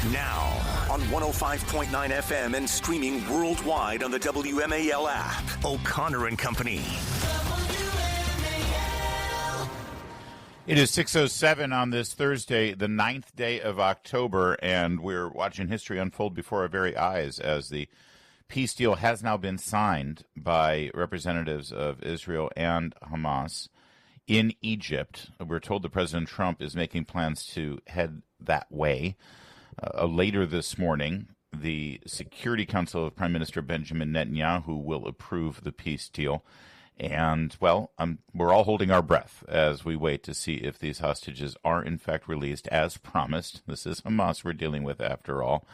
Now, on 105.9 FM and streaming worldwide on the WMAL app. O'Connor and Company. It is 6:07 on this Thursday, the 9th day of October, and we're watching history unfold before our very eyes as the peace deal has now been signed by representatives of Israel and Hamas in Egypt. We're told that President Trump is making plans to head that way. Later this morning, the Security Council of Prime Minister Benjamin Netanyahu will approve the peace deal. And, well, we're all holding our breath as we wait to see if these hostages are, in fact, released as promised. This is Hamas we're dealing with, after all.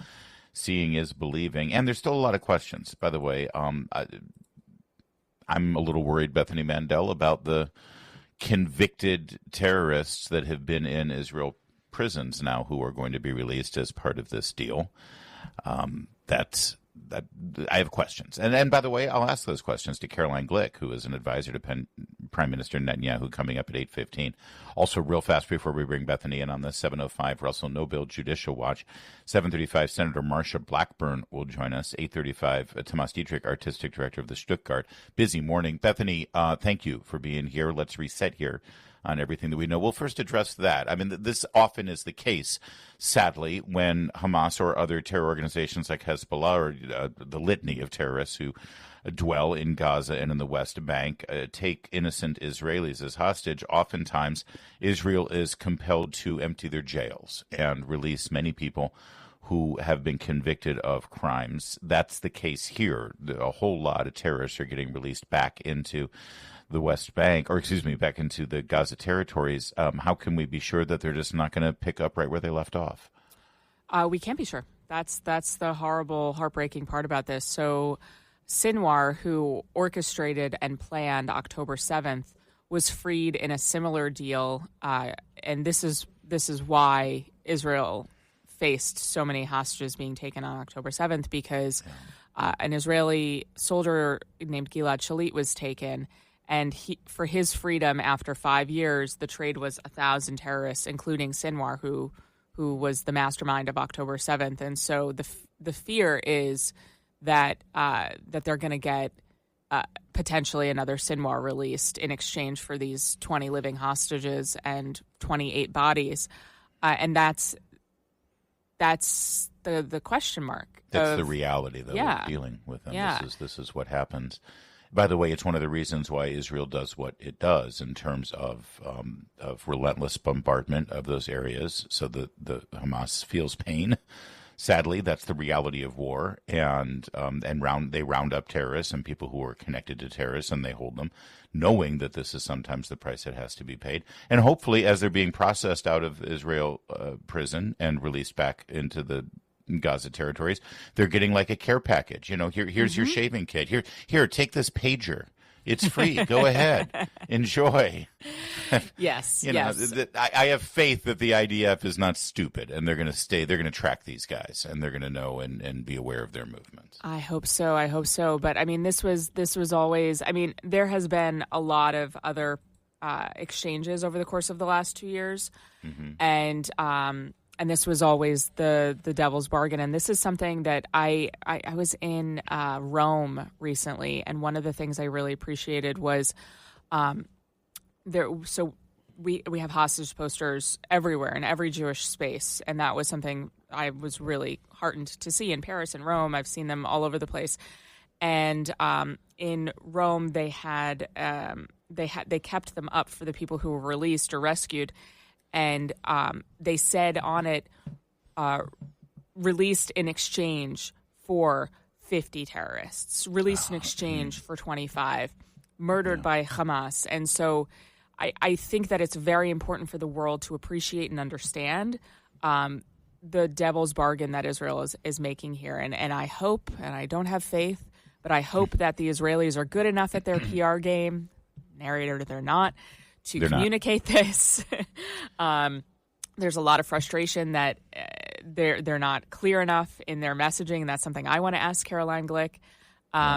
Seeing is believing. And there's still a lot of questions, by the way. I'm a little worried, Bethany Mandel, about the convicted terrorists that have been in Israel prisons now who are going to be released as part of this deal. That I have questions. And by the way, I'll ask those questions to Caroline Glick, who is an advisor to Prime Minister Netanyahu, coming up at 8:15. Also, real fast before we bring Bethany in on the 7:05 Russell Nobel Judicial Watch, 7:35 Senator Marsha Blackburn will join us, 8:35 Tomas Dietrich, Artistic Director of the Stuttgart. Busy morning. Bethany, thank you for being here. Let's reset here on everything that we know. We'll first address that. I mean, this often is the case, sadly, when Hamas or other terror organizations like Hezbollah or the litany of terrorists who dwell in Gaza and in the West Bank take innocent Israelis as hostage. Oftentimes, Israel is compelled to empty their jails and release many people who have been convicted of crimes. That's the case here. A whole lot of terrorists are getting released back into the West Bank, back into the Gaza territories. How can we be sure that they're just not going to pick up right where they left off? We can't be sure. That's the horrible, heartbreaking part about this. So Sinwar, who orchestrated and planned October 7th, was freed in a similar deal. And this is why Israel faced so many hostages being taken on October 7th, because an Israeli soldier named Gilad Shalit was taken. And for his freedom after 5 years, the trade was 1,000 terrorists, including Sinwar, who was the mastermind of October 7th. And so the fear is that they're going to get potentially another Sinwar released in exchange for these 20 living hostages and 28 bodies. And that's the question mark. That's the reality that we're dealing with. And this is what happens. By the way, it's one of the reasons why Israel does what it does in terms of relentless bombardment of those areas, so the Hamas feels pain. Sadly, that's the reality of war, and they round up terrorists and people who are connected to terrorists, and they hold them, knowing that this is sometimes the price that has to be paid. And hopefully, as they're being processed out of Israel prison and released back into the Gaza territories, they're getting like a care package. Here's your shaving kit. Here, take this pager. It's free. Go ahead. Enjoy. Yes. I have faith that the IDF is not stupid, and they're going to track these guys, and they're going to know and be aware of their movements. I hope so. But I mean, this was always, there has been a lot of other exchanges over the course of the last 2 years. Mm-hmm. And this was always the devil's bargain. And this is something that I was in Rome recently, and one of the things I really appreciated was there. So we have hostage posters everywhere in every Jewish space, and that was something I was really heartened to see in Paris and Rome. I've seen them all over the place. And in Rome, they kept them up for the people who were released or rescued. And they said on it, released in exchange for 50 terrorists, released in exchange for 25, murdered by Hamas. And so I think that it's very important for the world to appreciate and understand the devil's bargain that Israel is making here. And I hope, and I don't have faith, but I hope that the Israelis are good enough at their PR game, narrator they're not, to communicate this. There's a lot of frustration that they're not clear enough in their messaging. And that's something I want to ask Caroline Glick,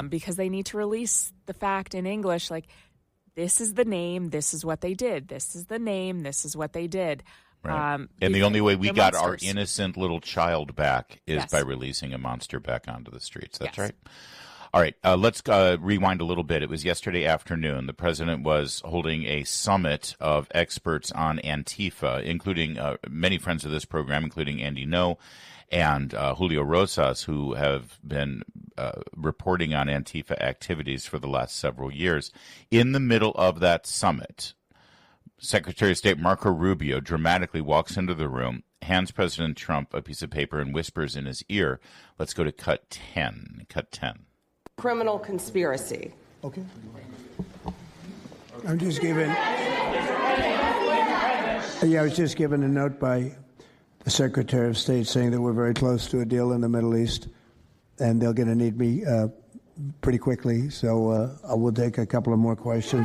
because they need to release the fact in English, like, this is the name, this is what they did. This is the name, this is what they did. Right. And the only way we got monsters. our innocent little child back is Yes. by releasing a monster back onto the streets. That's Yes. right. All right, let's rewind a little bit. It was yesterday afternoon. The president was holding a summit of experts on Antifa, including many friends of this program, including Andy No and Julio Rosas, who have been reporting on Antifa activities for the last several years. In the middle of that summit, Secretary of State Marco Rubio dramatically walks into the room, hands President Trump a piece of paper, and whispers in his ear, let's go to cut 10. Cut 10. Criminal conspiracy. Okay. I'm just given. I was just given a note by the Secretary of State saying that we're very close to a deal in the Middle East, and they're going to need me pretty quickly. So I will take a couple of more questions.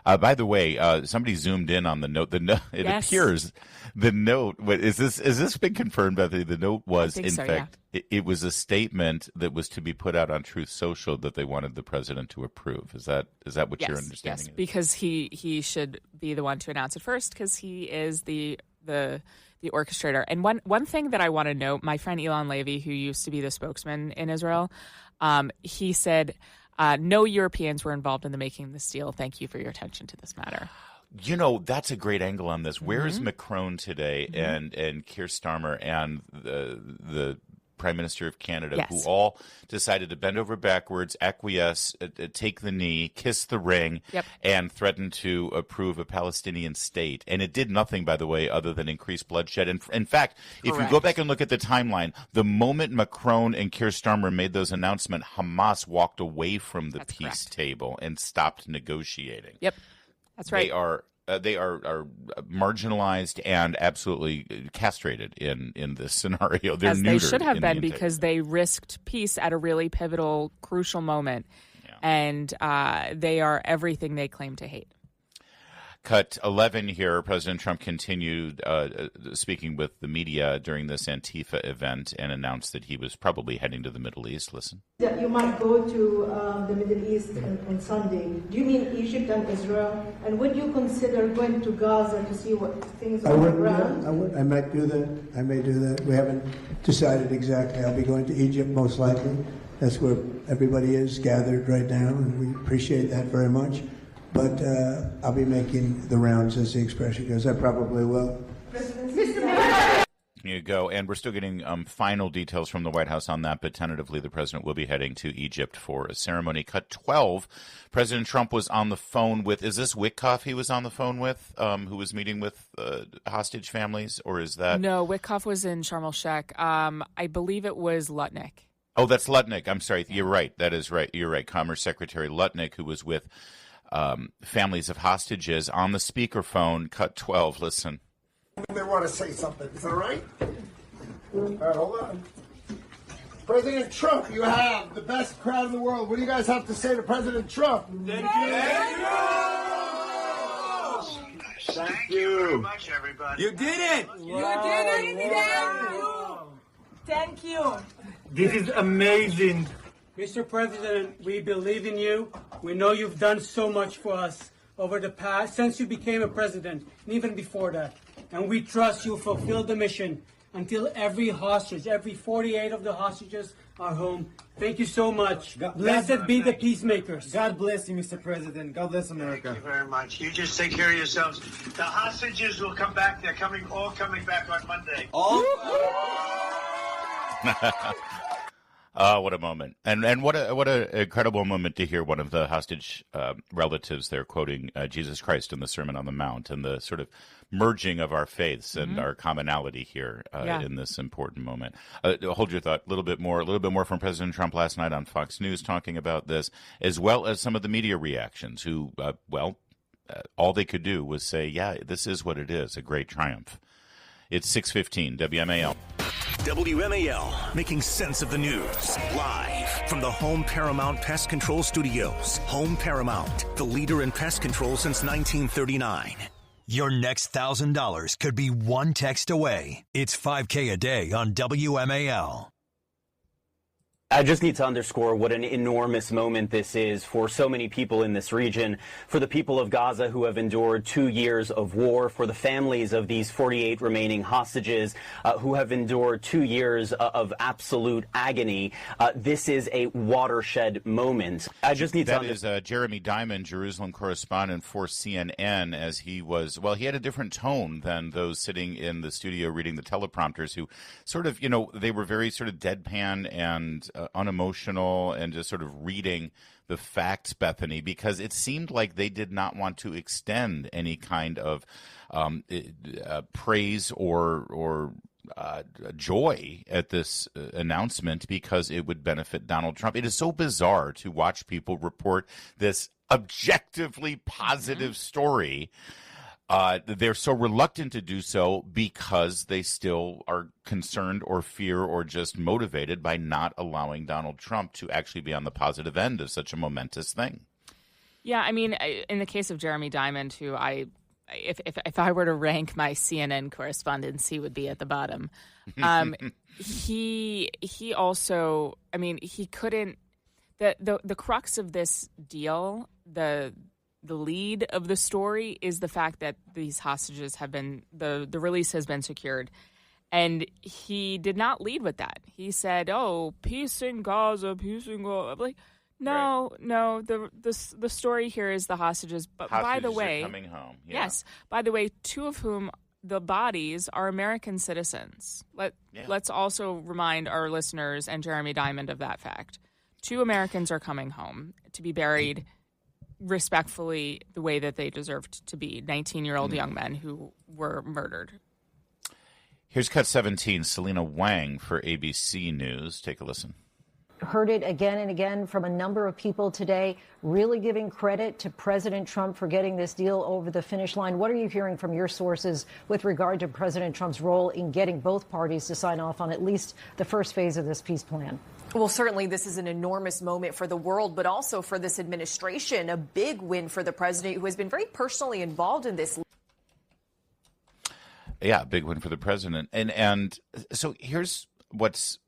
By the way, somebody zoomed in on the note. It Yes. appears the note. Is this been confirmed, Bethany? The note was, in fact, it was a statement that was to be put out on Truth Social that they wanted the president to approve. Is that what your understanding is? Yes, because he should be the one to announce it first, because he is the orchestrator. And one thing that I want to note, my friend Elon Levy, who used to be the spokesman in Israel, he said, no Europeans were involved in the making of this deal. Thank you for your attention to this matter. You know, that's a great angle on this. Where is Macron today and Keir Starmer and the Prime Minister of Canada, Yes. who all decided to bend over backwards, acquiesce, take the knee, kiss the ring, and threaten to approve a Palestinian state. And it did nothing, by the way, other than increase bloodshed. And in fact, if you go back and look at the timeline, the moment Macron and Keir Starmer made those announcements, Hamas walked away from the peace table and stopped negotiating. Yep, that's right. They are marginalized and absolutely castrated in this scenario. They're As they neutered should have in been, the because they risked peace at a really pivotal, crucial moment. Yeah. And they are everything they claim to hate. Cut 11 here. President Trump continued speaking with the media during this Antifa event and announced that he was probably heading to the Middle East. Listen. That you might go to the Middle East on Sunday. Do you mean Egypt and Israel? And would you consider going to Gaza to see what things are on the ground? I would. I might do that. I may do that. We haven't decided exactly. I'll be going to Egypt most likely. That's where everybody is gathered right now, and we appreciate that very much. But I'll be making the rounds, as the expression goes. I probably will. Here you go. And we're still getting final details from the White House on that, but tentatively the president will be heading to Egypt for a ceremony. Cut 12. President Trump was on the phone with, is this Witkoff he was on the phone with, who was meeting with hostage families, or is that? No, Witkoff was in Sharm el-Sheikh. I believe it was Lutnick. Oh, that's Lutnick. I'm sorry. You're right. That is right. You're right. Commerce Secretary Lutnick, who was with families of hostages on the speakerphone. Cut 12. Listen. They want to say something. Is that right? All right, hold on. President Trump, you have the best crowd in the world. What do you guys have to say to President Trump? Thank you very much, everybody. You did it! You did it! Thank you. This is amazing. Mr. President, we believe in you. We know you've done so much for us over the past, since you became a president, and even before that. And we trust you fulfill the mission until every hostage, every 48 of the hostages are home. Thank you so much. Blessed be the peacemakers. God bless you, Mr. President. God bless America. Thank you very much. You just take care of yourselves. The hostages will come back. They're all coming back on Monday. What a moment. And what a incredible moment to hear one of the hostage relatives there quoting Jesus Christ in the Sermon on the Mount, and the sort of merging of our faiths and our commonality here in this important moment. Hold your thought. A little bit more from President Trump last night on Fox News talking about this, as well as some of the media reactions who, all they could do was say, yeah, this is what it is, a great triumph. It's 6:15, WMAL. WMAL, making sense of the news. Live from the Home Paramount Pest Control Studios. Home Paramount, the leader in pest control since 1939. Your next $1,000 could be one text away. It's $5K a day on WMAL. I just need to underscore what an enormous moment this is for so many people in this region, for the people of Gaza who have endured 2 years of war, for the families of these 48 remaining hostages who have endured 2 years of absolute agony. This is a watershed moment. I just need to understand. That is Jeremy Diamond, Jerusalem correspondent for CNN, as he was, well, he had a different tone than those sitting in the studio reading the teleprompters who sort of, they were very sort of deadpan and unemotional and just sort of reading the facts, Bethany, because it seemed like they did not want to extend any kind of praise or joy at this announcement because it would benefit Donald Trump. It is so bizarre to watch people report this objectively positive story. They're so reluctant to do so because they still are concerned or fear or just motivated by not allowing Donald Trump to actually be on the positive end of such a momentous thing. Yeah, I mean, in the case of Jeremy Diamond, who if I were to rank my CNN correspondents, he would be at the bottom. He also, I mean, he couldn't. The crux of this deal, the lead of the story is the fact that these hostages have been, the release has been secured. And he did not lead with that. He said, oh, peace in Gaza, peace in Gaza. I'm like, no, the story here is the hostages. But by the way, are coming home. Yeah. Yes. By the way, two of whom the bodies are American citizens. Let's also remind our listeners and Jeremy Diamond of that fact. 2 Americans are coming home to be buried respectfully the way that they deserved to be, 19-year-old young men who were murdered. Here's Cut 17, Selena Wang for ABC News. Take a listen. Heard it again and again from a number of people today, really giving credit to President Trump for getting this deal over the finish line. What are you hearing from your sources with regard to President Trump's role in getting both parties to sign off on at least the first phase of this peace plan? Well, certainly this is an enormous moment for the world, but also for this administration, a big win for the president who has been very personally involved in this. Yeah, big win for the president. And so here's what's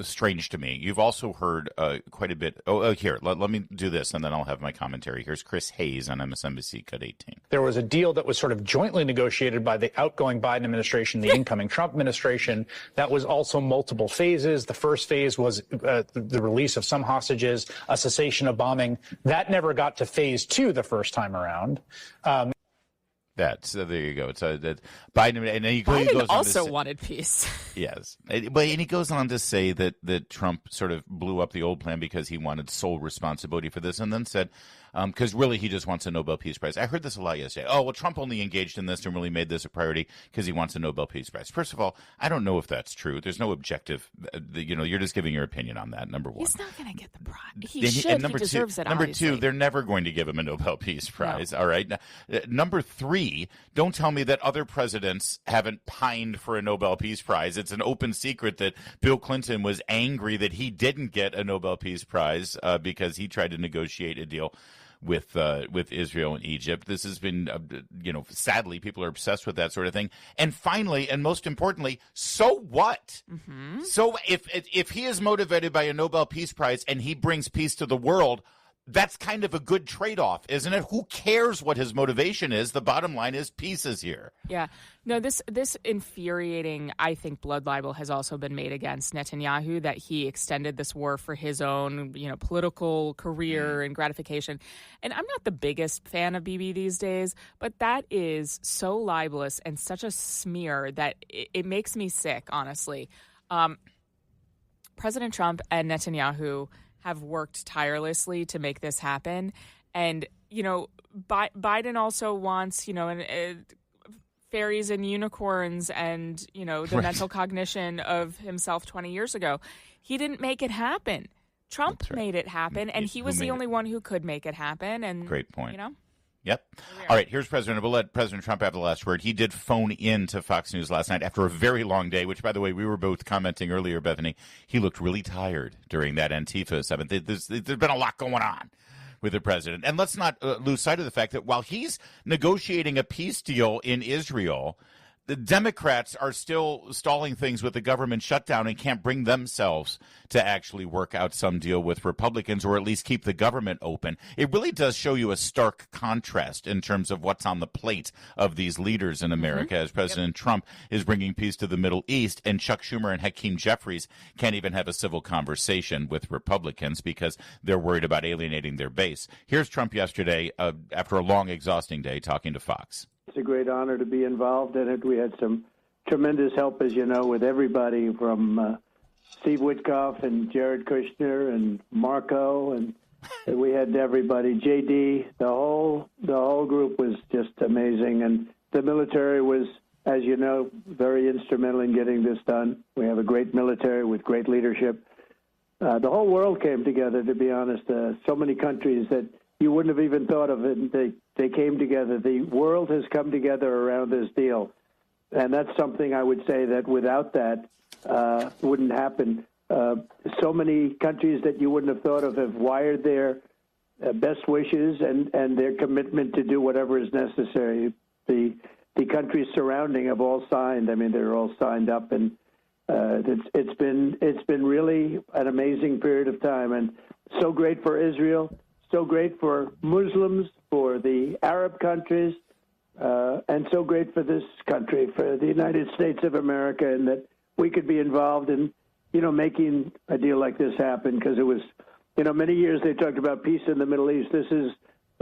strange to me. You've also heard quite a bit. Here, let me do this, and then I'll have my commentary. Here's Chris Hayes on MSNBC, Cut 18. There was a deal that was sort of jointly negotiated by the outgoing Biden administration, the incoming Trump administration. That was also multiple phases. The first phase was the release of some hostages, a cessation of bombing. That never got to phase 2 the first time around. So there you go. It's that Biden, and he Biden goes also on to wanted peace. Yes, but he goes on to say that Trump sort of blew up the old plan because he wanted sole responsibility for this, and then said, because really he just wants a Nobel Peace Prize. I heard this a lot yesterday. Oh, well, Trump only engaged in this and really made this a priority because he wants a Nobel Peace Prize. First of all, I don't know if that's true. There's no objective. You're just giving your opinion on that. Number one, he's not going to get the prize. He should. He deserves it. Number obviously. 2, they're never going to give him a Nobel Peace Prize. No. All right. Number 3, don't tell me that other presidents haven't pined for a Nobel Peace Prize. It's an open secret that Bill Clinton was angry that he didn't get a Nobel Peace Prize because he tried to negotiate a deal with Israel and Egypt. This has been, sadly, people are obsessed with that sort of thing. And finally, and most importantly, so what? Mm-hmm. So if he is motivated by a Nobel Peace Prize and he brings peace to the world, that's kind of a good trade-off, isn't it? Who cares what his motivation is? The bottom line is peace is here. Yeah. No, this infuriating, I think, blood libel has also been made against Netanyahu, that he extended this war for his own, political career and gratification. And I'm not the biggest fan of Bibi these days, but that is so libelous and such a smear that it makes me sick, honestly. President Trump and Netanyahu have worked tirelessly to make this happen. And, Biden also wants, fairies and unicorns and, the mental cognition of himself 20 years ago. He didn't make it happen. Trump made it happen, and he was the only one who could make it happen. And great point. Yep. All right, here's President. We'll let President Trump have the last word. He did phone in to Fox News last night after a very long day, which, by the way, we were both commenting earlier, Bethany. He looked really tired during that Antifa 7th. There's been a lot going on with the president. And let's not lose sight of the fact that while he's negotiating a peace deal in Israel, the Democrats are still stalling things with the government shutdown and can't bring themselves to actually work out some deal with Republicans or at least keep the government open. It really does show you a stark contrast in terms of what's on the plate of these leaders in America as President Trump is bringing peace to the Middle East, and Chuck Schumer and Hakeem Jeffries can't even have a civil conversation with Republicans because they're worried about alienating their base. Here's Trump yesterday after a long, exhausting day talking to Fox. It's a great honor to be involved in it. We had some tremendous help, as you know, with everybody from Steve Witkoff and Jared Kushner and Marco, and we had everybody. JD, the whole group was just amazing, and the military was, as you know, very instrumental in getting this done. We have a great military with great leadership. The whole world came together, to be honest. So many countries that you wouldn't have even thought of it. They came together. The world has come together around this deal. And that's something I would say that without that wouldn't happen. So many countries that you wouldn't have thought of have wired their best wishes and their commitment to do whatever is necessary. The countries surrounding have all signed. I mean, they're all signed up, and it's been really an amazing period of time, and so great for Israel. So great for Muslims, for the Arab countries, and so great for this country, for the United States of America, and that we could be involved in, making a deal like this happen, because it was, many years they talked about peace in the Middle East. This is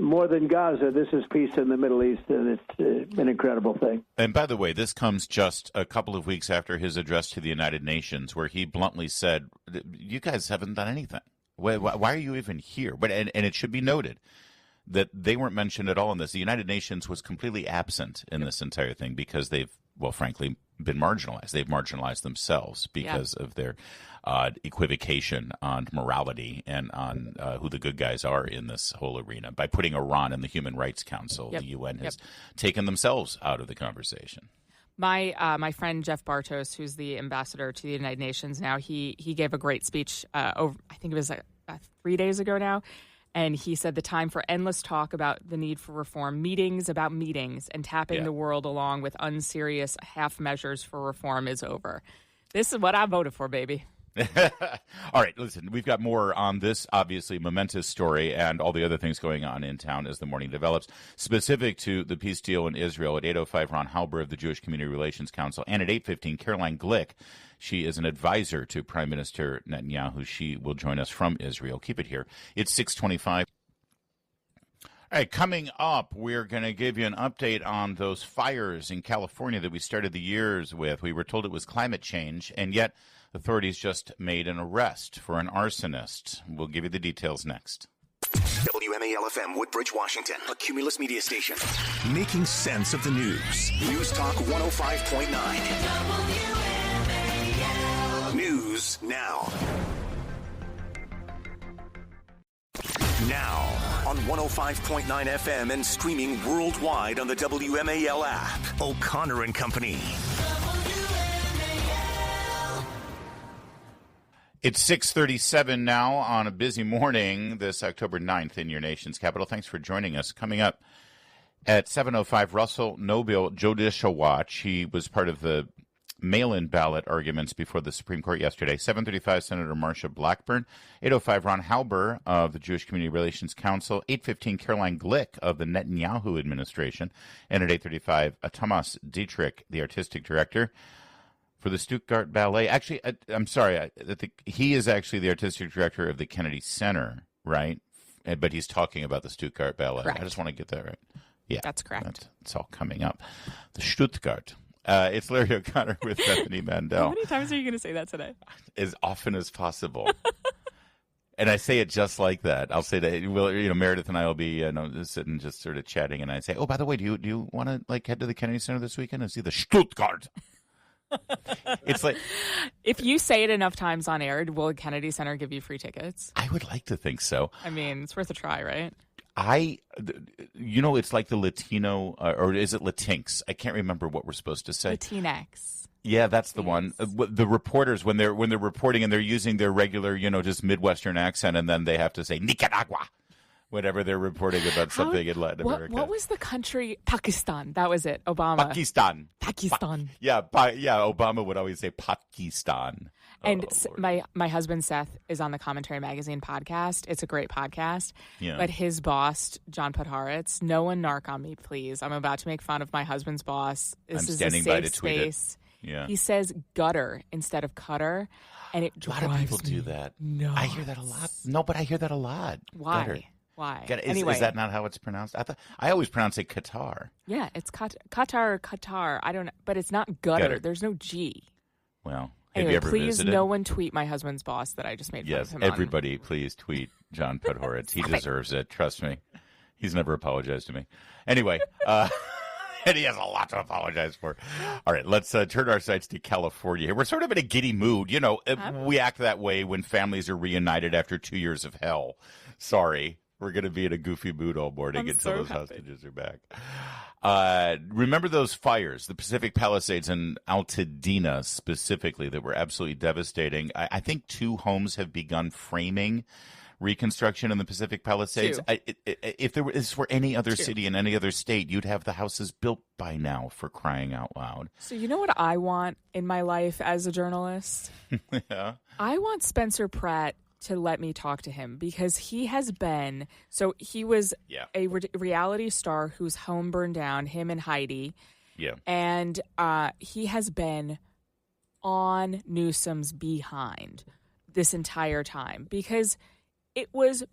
more than Gaza. This is peace in the Middle East, and it's an incredible thing. And by the way, this comes just a couple of weeks after his address to the United Nations, where he bluntly said, you guys haven't done anything. Why are you even here? But and it should be noted that they weren't mentioned at all in this. The United Nations was completely absent in this entire thing because they've, well, frankly, been marginalized. They've marginalized themselves because of their equivocation on morality and on who the good guys are in this whole arena. By putting Iran in the Human Rights Council, the UN has taken themselves out of the conversation. My friend Jeff Bartos, who's the ambassador to the United Nations now, he gave a great speech over, I think it was 3 days ago now, and he said the time for endless talk about the need for reform, meetings about meetings, and tapping the world along with unserious half measures for reform is over. This is what I voted for, baby. All right, listen, we've got more on this obviously momentous story and all the other things going on in town as the morning develops. Specific to the peace deal in Israel, at 8:05, Ron Halber of the Jewish Community Relations Council, and at 8:15, Caroline Glick. She is an advisor to Prime Minister Netanyahu. She will join us from Israel. Keep it here. It's 6:25. All right, coming up, we're going to give you an update on those fires in California that we started the years with. We were told it was climate change, and yet authorities just made an arrest for an arsonist. We'll give you the details next. WMAL-FM, Woodbridge, Washington, a Cumulus media station. Making sense of the news. News Talk 105.9. WMAL. News now. Now on 105.9 FM and streaming worldwide on the WMAL app. O'Connor and Company. It's 6:37 now on a busy morning this October 9th in your nation's capital. Thanks for joining us. Coming up at 7:05, Russell Nobile Judicial Watch. He was part of the mail-in ballot arguments before the Supreme Court yesterday. 7:35, Senator Marsha Blackburn. 8:05, Ron Halber of the Jewish Community Relations Council. 8:15, Caroline Glick of the Netanyahu administration. And at 8:35, Thomas Dietrich, the artistic director for the Stuttgart Ballet. Actually, I'm sorry, he is actually the artistic director of the Kennedy Center, right? But he's talking about the Stuttgart Ballet. Correct. I just want to get that right. Yeah, that's correct. It's all coming up. The Stuttgart. It's Larry O'Connor with Bethany Mandel. How many times are you going to say that today? As often as possible. And I say it just like that. I'll say that, Meredith and I will be sitting just sort of chatting, and I say, oh, by the way, do you want to head to the Kennedy Center this weekend and see the Stuttgart? It's like, if you say it enough times on air, will Kennedy Center give you free tickets? I would like to think so. I mean, it's worth a try, right? It's like the Latino, or is it Latinx? I can't remember what we're supposed to say. Latinx. Yeah, that's the one. The reporters, when they're reporting and they're using their regular, just Midwestern accent, and then they have to say Nicaragua. Whenever they're reporting about something in Latin America. What was the country? Pakistan. That was it. Obama. Pakistan. Obama would always say Pakistan. And my husband Seth is on the Commentary Magazine podcast. It's a great podcast. Yeah. But his boss, John Podhoretz, no one narc on me, please. I'm about to make fun of my husband's boss. This is standing a by safe to tweet space. it. Yeah. He says gutter instead of cutter, and it drives a lot of people me do that. nuts. I hear that a lot. No, but I hear that a lot. Why? Gutter. Why? Is that not how it's pronounced? I always pronounce it Qatar. Yeah, it's Qatar or Qatar. I don't know, but it's not gutter. There's no G. Well, anyway, have you ever please visited? no one tweet my husband's boss that I just made fun of him everybody, please tweet John Podhoretz. He deserves it. Trust me. He's never apologized to me. Anyway, and he has a lot to apologize for. All right, let's turn our sights to California here. We're sort of in a giddy mood. You know, we act that way when families are reunited after 2 years of hell. Sorry. We're going to be in a goofy mood all morning until those hostages are back. Remember those fires, the Pacific Palisades and Altadena specifically, that were absolutely devastating. I think 2 homes have begun framing reconstruction in the Pacific Palisades. If this were any other city in any other state, you'd have the houses built by now, for crying out loud. So you know what I want in my life as a journalist? Yeah. I want Spencer Pratt to let me talk to him, because he has been, so he was a reality star whose home burned down, him and Heidi. Yeah. And he has been on Newsom's behind this entire time, because it was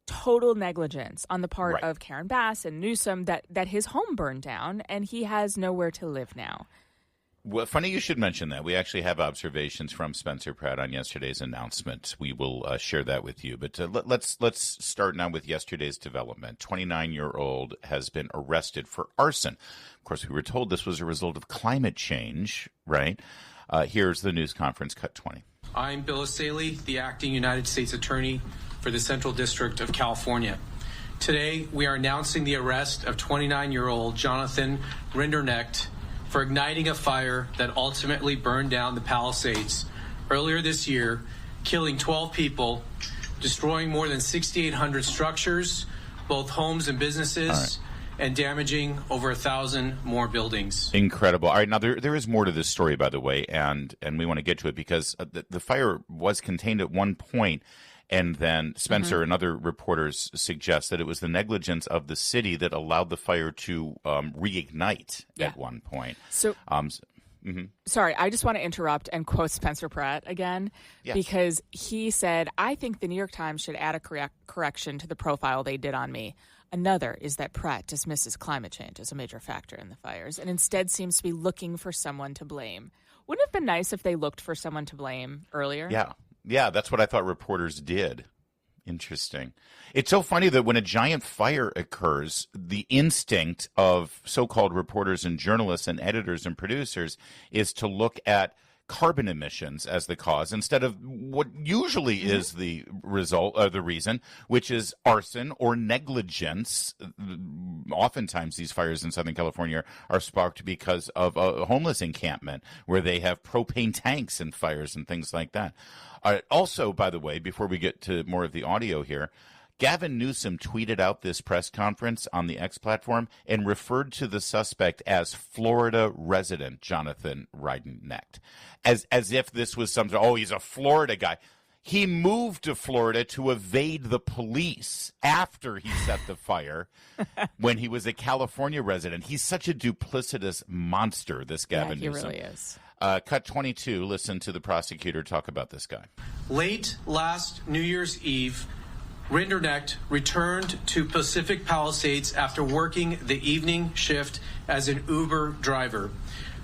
total negligence on the part of Karen Bass and Newsom that his home burned down, and he has nowhere to live now. Well, funny you should mention that. We actually have observations from Spencer Pratt on yesterday's announcement. We will share that with you. But let's start now with yesterday's development. 29-year-old has been arrested for arson. Of course, we were told this was a result of climate change, right? Here's the news conference, cut 20. I'm Bill Asaley, the acting United States Attorney for the Central District of California. Today, we are announcing the arrest of 29-year-old Jonathan Rinderknecht for igniting a fire that ultimately burned down the Palisades earlier this year, killing 12 people, destroying more than 6,800 structures, both homes and businesses, and damaging over 1,000 more buildings. Incredible. All right, now there is more to this story, by the way, and we want to get to it, because the fire was contained at one point. And then Spencer and other reporters suggest that it was the negligence of the city that allowed the fire to reignite at one point. So, sorry, I just want to interrupt and quote Spencer Pratt again, because he said, I think the New York Times should add a correction to the profile they did on me. Another is that Pratt dismisses climate change as a major factor in the fires and instead seems to be looking for someone to blame. Wouldn't it have been nice if they looked for someone to blame earlier? Yeah, that's what I thought reporters did. Interesting. It's so funny that when a giant fire occurs, the instinct of so-called reporters and journalists and editors and producers is to look at carbon emissions as the cause instead of what usually is the result or the reason, which is arson or negligence. Oftentimes these fires in Southern California are sparked because of a homeless encampment where they have propane tanks and fires and things like that. Also, by the way, before we get to more of the audio here, Gavin Newsom tweeted out this press conference on the X platform and referred to the suspect as Florida resident Jonathan Rinderknecht, as if this was some, he's a Florida guy. He moved to Florida to evade the police after he set the fire when he was a California resident. He's such a duplicitous monster, this Gavin Newsom. He really is. Cut 22, listen to the prosecutor talk about this guy. Late last New Year's Eve, Rinderknecht returned to Pacific Palisades after working the evening shift as an Uber driver.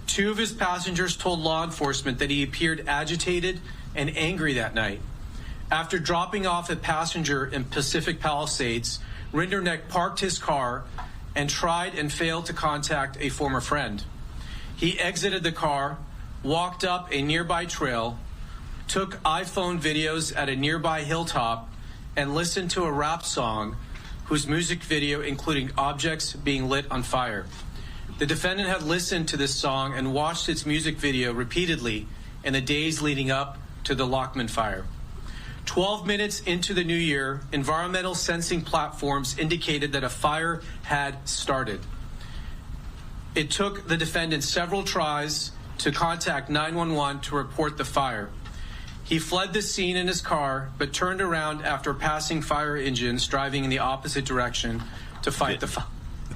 2 of his passengers told law enforcement that he appeared agitated and angry that night. After dropping off a passenger in Pacific Palisades, Rinderknecht parked his car and tried and failed to contact a former friend. He exited the car, walked up a nearby trail, took iPhone videos at a nearby hilltop, and listened to a rap song whose music video included objects being lit on fire. The defendant had listened to this song and watched its music video repeatedly in the days leading up to the Lockman fire. 12 minutes into the new year, environmental sensing platforms indicated that a fire had started. It took the defendant several tries to contact 911 to report the fire. He fled the scene in his car, but turned around after passing fire engines driving in the opposite direction to fight the fire.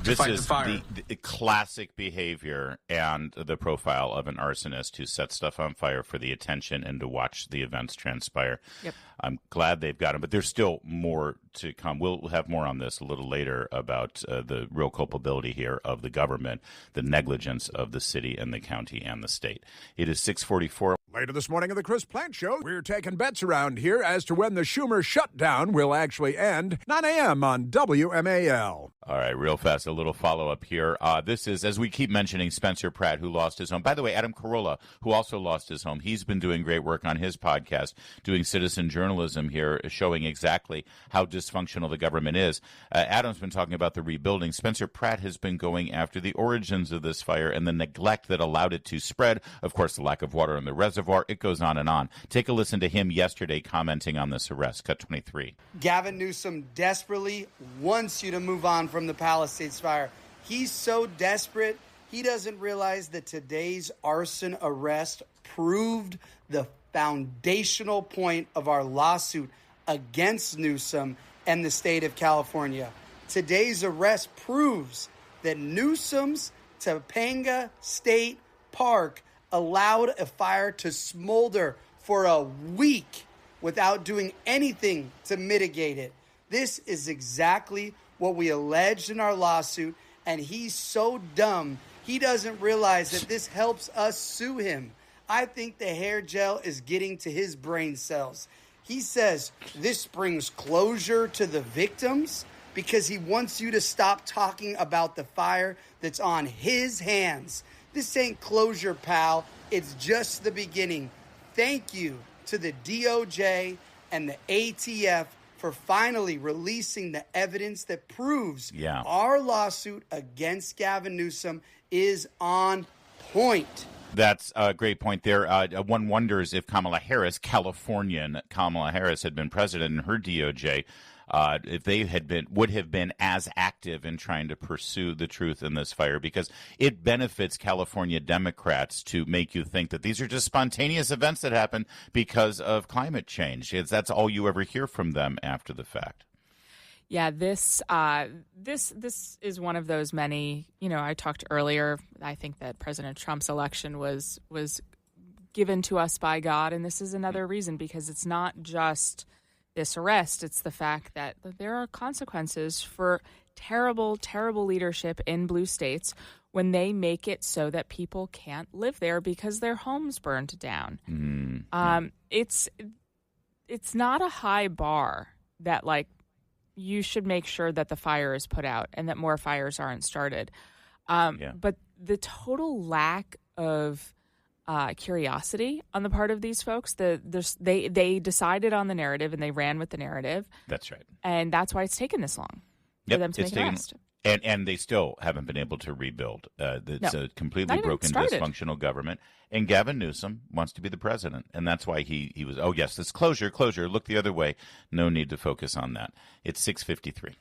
This is the classic behavior and the profile of an arsonist who sets stuff on fire for the attention and to watch the events transpire. Yep. I'm glad they've got him, but there's still more to come. We'll have more on this a little later about the real culpability here of the government, the negligence of the city and the county and the state. It is 6:44. Later this morning on the Chris Plant Show, we're taking bets around here as to when the Schumer shutdown will actually end. 9 a.m. on WMAL. All right, real fast, a little follow-up here. This is, as we keep mentioning, Spencer Pratt, who lost his home. By the way, Adam Carolla, who also lost his home. He's been doing great work on his podcast, doing citizen journalism here, showing exactly how dysfunctional the government is. Adam's been talking about the rebuilding. Spencer Pratt has been going after the origins of this fire and the neglect that allowed it to spread. Of course, the lack of water in the reservoir. It goes on and on. Take a listen to him yesterday commenting on this arrest. Cut 23. Gavin Newsom desperately wants you to move on from the Palisades fire. He's so desperate, he doesn't realize that today's arson arrest proved the foundational point of our lawsuit against Newsom and the state of California. Today's arrest proves that Newsom's Topanga State Park allowed a fire to smolder for a week without doing anything to mitigate it. This is exactly what we alleged in our lawsuit, and he's so dumb, he doesn't realize that this helps us sue him. I think the hair gel is getting to his brain cells. He says this brings closure to the victims because he wants you to stop talking about the fire that's on his hands. This ain't closure, pal. It's just the beginning. Thank you to the DOJ and the ATF for finally releasing the evidence that proves our lawsuit against Gavin Newsom is on point. That's a great point there. One wonders if Kamala Harris, Californian Kamala Harris, had been president and her DOJ, if they would have been as active in trying to pursue the truth in this fire, because it benefits California Democrats to make you think that these are just spontaneous events that happen because of climate change. That's all you ever hear from them after the fact. Yeah, this is one of those many. I talked earlier. I think that President Trump's election was given to us by God, and this is another reason, because it's not just this arrest. It's the fact that there are consequences for terrible, terrible leadership in blue states when they make it so that people can't live there because their homes burned down. It's not a high bar that you should make sure that the fire is put out and that more fires aren't started. But the total lack of curiosity on the part of these folks, they decided on the narrative and they ran with the narrative. That's right. And that's why it's taken this long for them to make an arrest. And they still haven't been able to rebuild. It's a completely broken, dysfunctional government. And Gavin Newsom wants to be the president. And that's why he was, this closure. Look the other way. No need to focus on that. It's 6:53.